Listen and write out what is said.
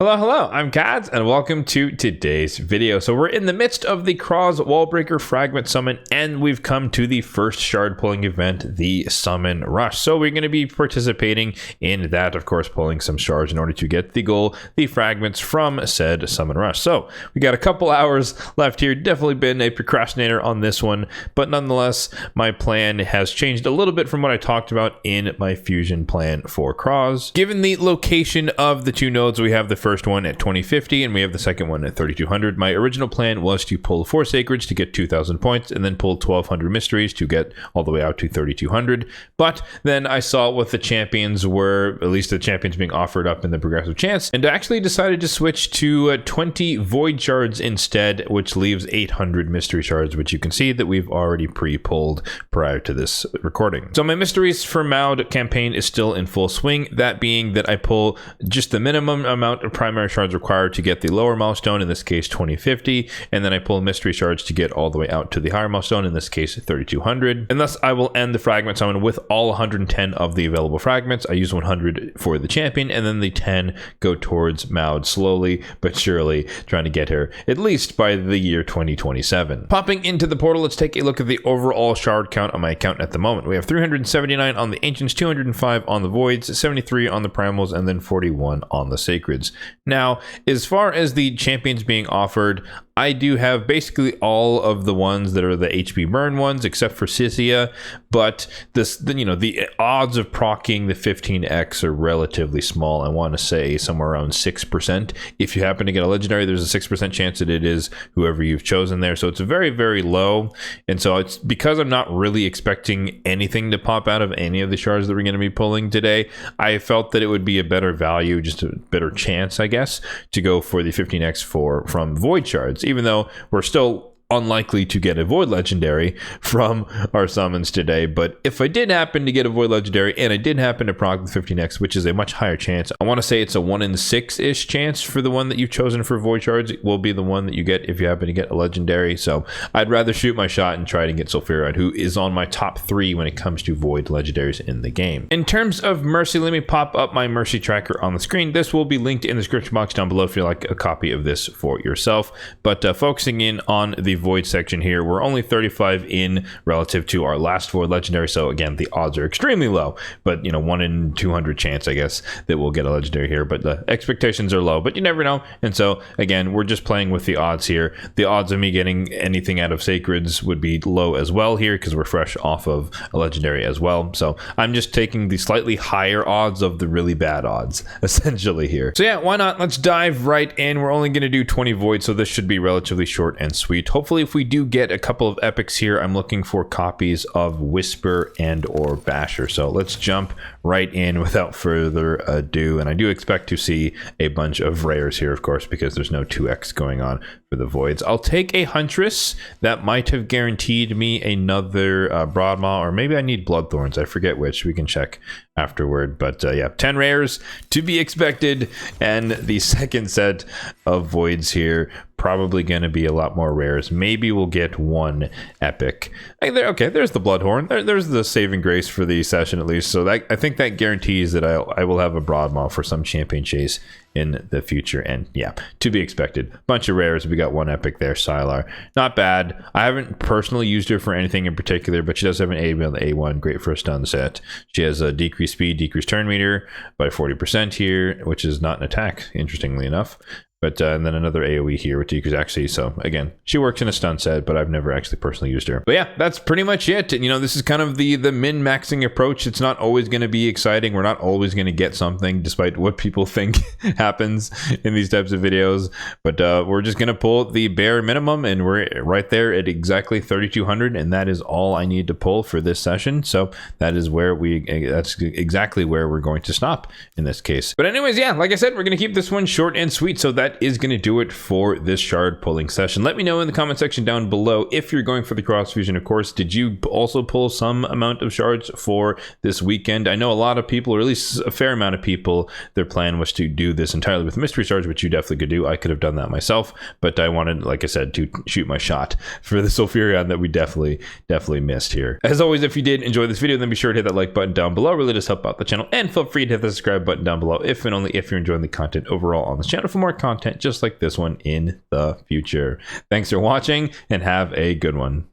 Hello, I'm Kads, and welcome to today's video. So we're in the midst of the Kraus Wallbreaker Fragment Summon, and we've come to the first shard pulling event, the Summon Rush. So we're going to be participating in that, of course, pulling some shards in order to get the goal, the fragments from said Summon Rush. So we got a couple hours left here. Definitely been a procrastinator on this one, but nonetheless, my plan has changed a little bit from what I talked about in my fusion plan for Kraus. Given the location of the two nodes, we have the first one at 2050 and we have the second one at 3200. My original plan was to pull 4 sacreds to get 2000 points and then pull 1200 mysteries to get all the way out to 3200. But then I saw what the champions were, at least the champions being offered up in the progressive chance, and I actually decided to switch to 20 void shards instead, which leaves 800 mystery shards, which you can see that we've already pre-pulled prior to this recording. So my mysteries for Maud campaign is still in full swing, that being that I pull just the minimum amount of primary shards required to get the lower milestone, in this case 2050, and then I pull mystery shards to get all the way out to the higher milestone, in this case 3200, and thus I will end the fragment summon with all 110 of the available fragments. I use 100 for the champion, and then the 10 go towards Maud, slowly but surely trying to get her at least by the year 2027. Popping into the portal, let's take a look at the overall shard count on my account at the moment. We have 379 on the ancients, 205 on the voids, 73 on the primals, and then 41 on the sacreds. Now, as far as the champions being offered, I do have basically all of the ones that are the HP burn ones, except for Sisia, but the odds of proccing the 15x are relatively small. I want to say somewhere around 6%. If you happen to get a legendary, there's a 6% chance that it is whoever you've chosen there. So it's very, very low. And so it's because I'm not really expecting anything to pop out of any of the shards that we're going to be pulling today, I felt that it would be a better value, just a better chance, I guess, to go for the 15x from void shards, even though we're still unlikely to get a void legendary from our summons today. But if I did happen to get a void legendary and I did happen to proc the 15x, which is a much higher chance, I want to say it's a 1 in 6-ish chance for the one that you've chosen for void shards will be the one that you get if you happen to get a legendary. So I'd rather shoot my shot and try to get Sulfuryion, who is on my top 3 when it comes to void legendaries in the game. In terms of mercy, let me pop up my mercy tracker on the screen. This will be linked in the description box down below if you'd like a copy of this for yourself. But focusing in on the void section here, we're only 35 in relative to our last void legendary, so again the odds are extremely low, but 1 in 200 chance, I guess, that we'll get a legendary here, but the expectations are low, but you never know. And so again, we're just playing with the odds here. The odds of me getting anything out of sacreds would be low as well here because we're fresh off of a legendary as well, so I'm just taking the slightly higher odds of the really bad odds essentially here. So yeah, why not? Let's dive right in. We're only going to do 20 voids, so this should be relatively short and sweet. Hopefully, if we do get a couple of epics here, I'm looking for copies of Whisper and or Basher. So let's jump right in without further ado. And I do expect to see a bunch of rares here, of course, because there's no 2x going on for the voids. I'll take a Huntress. That might have guaranteed me another Broadmaw, or maybe I need Bloodthorns. I forget which. We can check afterward. But yeah, 10 rares to be expected. And the second set of voids here, probably going to be a lot more rares. Maybe we'll get 1 epic. Okay, there's the Bloodhorn. There's the saving grace for the session at least. So that, I think that guarantees that I will have a Broadmaw for some champion chase in the future. And yeah, to be expected. Bunch of rares. We got 1 epic there. Sylar, not bad. I haven't personally used her for anything in particular, but she does have an A on the A1, great for a stun set. She has a decreased speed, decreased turn meter by 40% here, which is not an attack, interestingly enough. But and then another AoE here with decrease actually. So again, she works in a stun set, but I've never actually personally used her. But yeah, that's pretty much it. This is kind of the min-maxing approach. It's not always going to be exciting. We're not always going to get something, despite what people think happens in these types of videos. But we're just going to pull the bare minimum, and we're right there at exactly 3,200, and that is all I need to pull for this session. So that is where that's exactly where we're going to stop in this case. But anyways, yeah, like I said, we're going to keep this one short and sweet. So that that is going to do it for this shard pulling session. Let me know in the comment section down below if you're going for the cross fusion. Of course, did you also pull some amount of shards for this weekend? I know a lot of people, or at least a fair amount of people, their plan was to do this entirely with mystery shards, which you definitely could do. I could have done that myself, but I wanted, like I said, to shoot my shot for the Sulfuryion that we definitely missed here. As always, if you did enjoy this video, then be sure to hit that like button down below. Really does help out the channel, and feel free to hit the subscribe button down below if and only if you're enjoying the content overall on this channel for more content just like this one in the future. Thanks for watching and have a good one.